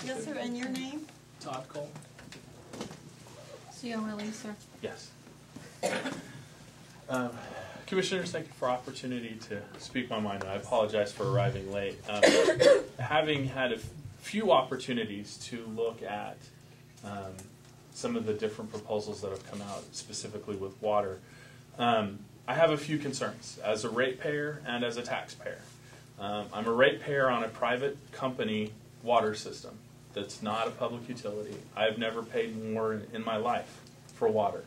Yes, sir. And your name? Todd Cole. COLE, sir. Yes. Commissioners, thank you for the opportunity to speak my mind. I apologize for arriving late. Having had a few opportunities to look at some of the different proposals that have come out, specifically with water, I have a few concerns as a ratepayer and as a taxpayer. I'm a ratepayer on a private company water system that's not a public utility. I've never paid more in my life for water.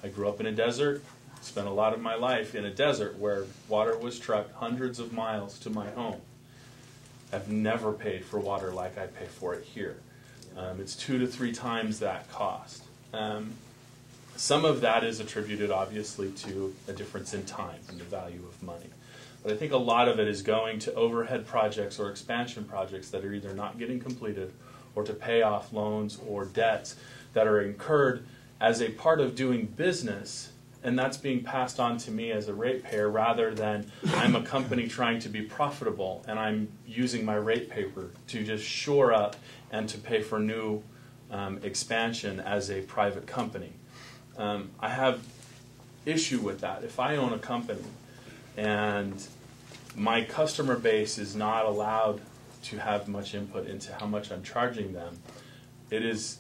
I grew up in a desert, spent a lot of my life in a desert where water was trucked hundreds of miles to my home. I've never paid for water like I pay for it here. It's 2 to 3 times that cost. Some of that is attributed, obviously, to a difference in time and the value of money. But I think a lot of it is going to overhead projects or expansion projects that are either not getting completed or to pay off loans or debts that are incurred as a part of doing business, and that's being passed on to me as a ratepayer rather than I'm a company trying to be profitable and I'm using my rate paper to just shore up and to pay for new expansion as a private company. I have issue with that. If I own a company and my customer base is not allowed to have much input into how much I'm charging them, it is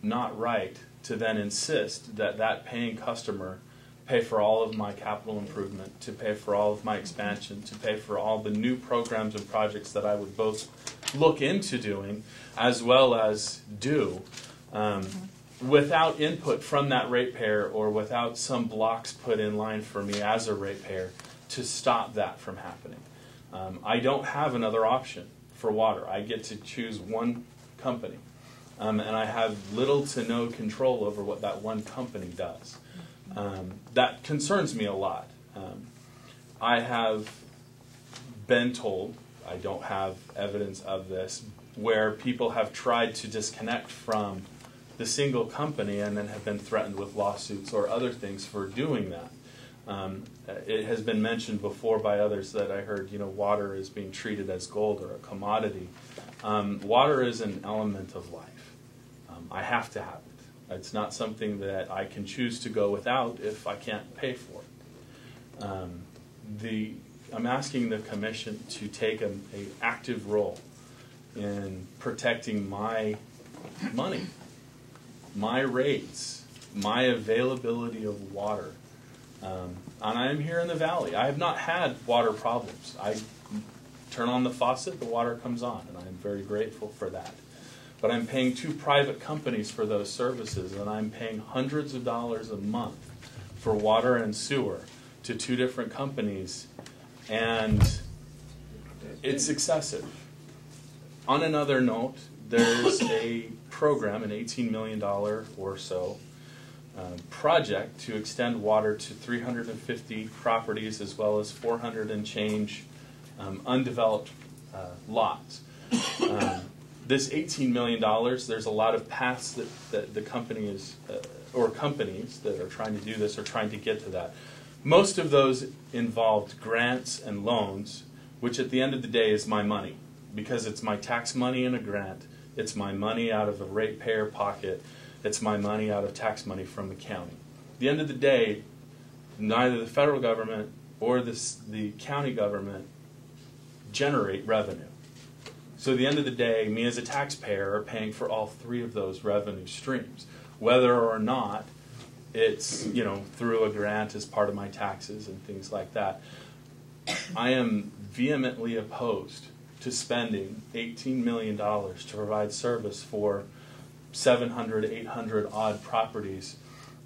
not right to then insist that that paying customer pay for all of my capital improvement, to pay for all of my expansion, to pay for all the new programs and projects that I would both look into doing as well as do without input from that ratepayer or without some blocks put in line for me as a ratepayer to stop that from happening. I don't have another option for water. I get to choose one company. And I have little to no control over what that one company does. That concerns me a lot. I have been told, I don't have evidence of this, where people have tried to disconnect from the single company and then have been threatened with lawsuits or other things for doing that. It has been mentioned before by others that I heard, water is being treated as gold or a commodity. Water is an element of life. I have to have it. It's not something that I can choose to go without if I can't pay for it. I'm asking the Commission to take an active role in protecting my money, my rates, my availability of water. And I am here in the Valley. I have not had water problems. I turn on the faucet, the water comes on, and I'm very grateful for that. But I'm paying 2 private companies for those services, and I'm paying hundreds of dollars a month for water and sewer to 2 different companies, and it's excessive. On another note, there's a program, an $18 million or so project to extend water to 350 properties as well as 400 and change undeveloped lots. This $18 million, there's a lot of paths that the company is, or companies that are trying to do this are trying to get to that. Most of those involved grants and loans, which at the end of the day is my money, because it's my tax money in a grant, it's my money out of a ratepayer pocket, it's my money out of tax money from the county. At the end of the day, neither the federal government or the county government generate revenue. So at the end of the day, me as a taxpayer are paying for all 3 of those revenue streams, whether or not it's through a grant as part of my taxes and things like that. I am vehemently opposed to spending $18 million to provide service for 700, 800 odd properties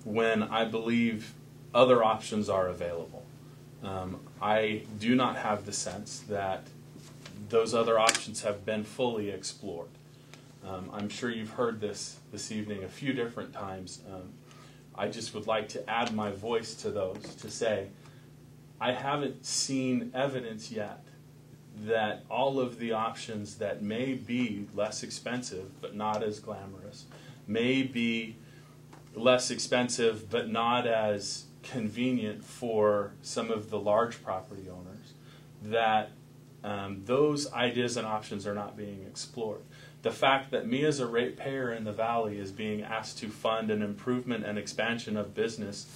when I believe other options are available. I do not have the sense that those other options have been fully explored. I'm sure you've heard this evening a few different times. I just would like to add my voice to those to say I haven't seen evidence yet that all of the options that may be less expensive but not as glamorous, may be less expensive but not as convenient for some of the large property owners, that those ideas and options are not being explored. The fact that me as a ratepayer in the valley is being asked to fund an improvement and expansion of business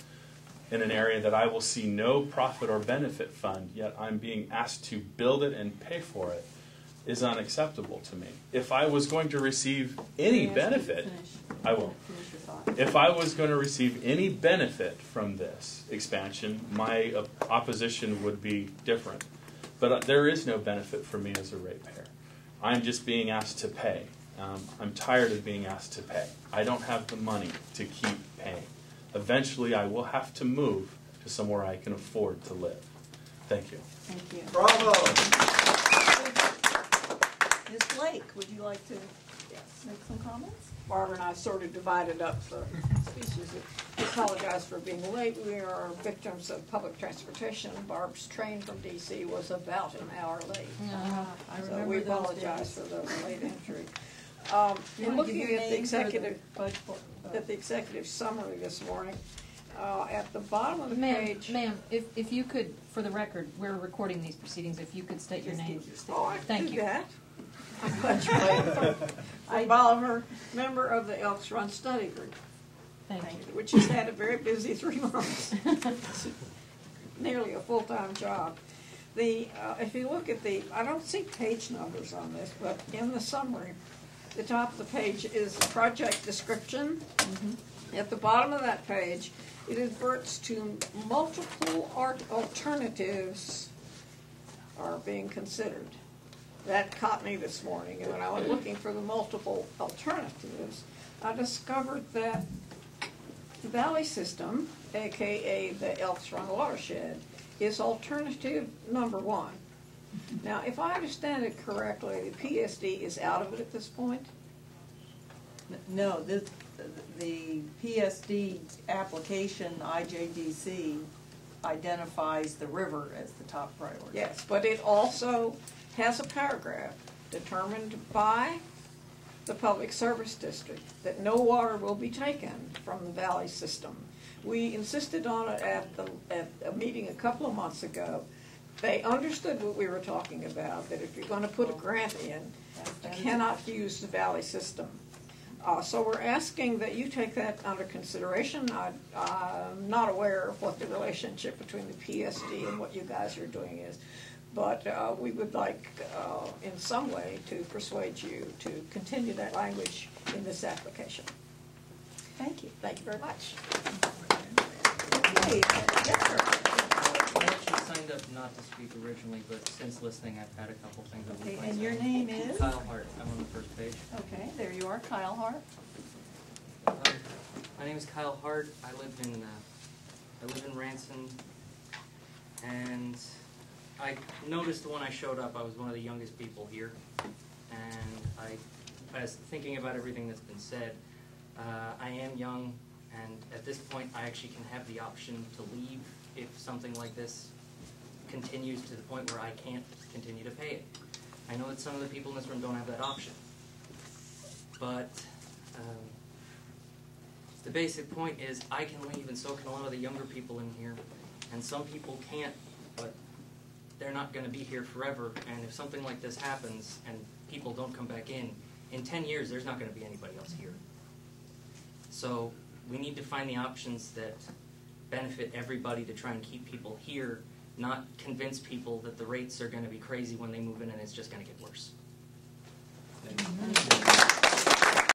in an area that I will see no profit or benefit fund, yet I'm being asked to build it and pay for it, is unacceptable to me. If I was going to receive any benefit, I won't. If I was going to receive any benefit from this expansion, my opposition would be different. But there is no benefit for me as a ratepayer. I'm just being asked to pay. I'm tired of being asked to pay. I don't have the money to keep paying. Eventually, I will have to move to somewhere I can afford to live. Thank you. Thank you. Bravo! Ms. Blake, would you like to make some comments? Barbara and I sort of divided up the species. We apologize for being late. We are victims of public transportation. Barb's train from D.C. was about an hour late. I So remember we those apologize days. for the late entry. You In wanna give looking your at the name for executive Budge- summary this morning, at the bottom of the Ma'am, page. ma'am, if you could, for the record, we're recording these proceedings, if you could state your name. Oh, I Thank can do you. that. I'm Budge Blake from Bolivar, member of the Elks Run Study Group, Thank you. which has had a very busy 3 months. Nearly a full-time job. If you look at I don't see page numbers on this, but in the summary, the top of the page is project description. At the bottom of that page, it adverts to multiple alternatives are being considered. That caught me this morning, and when I was looking for the multiple alternatives, I discovered that the valley system, aka the Elks Run watershed, is alternative number 1. Now, if I understand it correctly, the PSD is out of it at this point? No, the PSD application, IJDC, identifies the river as the top priority. Yes, but it also has a paragraph determined by the Public Service District that no water will be taken from the valley system. We insisted on it at a meeting a couple of months ago. They understood what we were talking about, that if you're going to put a grant in, you cannot use the valley system. So we're asking that you take that under consideration. I'm not aware of what the relationship between the PSD and what you guys are doing is, but we would like in some way to persuade you to continue that language in this application. Thank you. Thank you very much. Okay, Jennifer. I actually signed up not to speak originally, but since listening, I've had a couple things I would Okay, like and to your say. name is? Kyle Hart. I'm on the first page. Okay, there you are, Kyle Hart. My name is Kyle Hart. I live in Ranson, and I noticed when I showed up, I was one of the youngest people here, and I was thinking about everything that's been said. I am young, and at this point, I actually can have the option to leave if something like this continues to the point where I can't continue to pay it. I know that some of the people in this room don't have that option, but the basic point is I can leave, and so can a lot of the younger people in here, and some people can't, but they're not going to be here forever, and if something like this happens and people don't come back in 10 years, there's not going to be anybody else here. So we need to find the options that benefit everybody to try and keep people here, not convince people that the rates are going to be crazy when they move in and it's just going to get worse.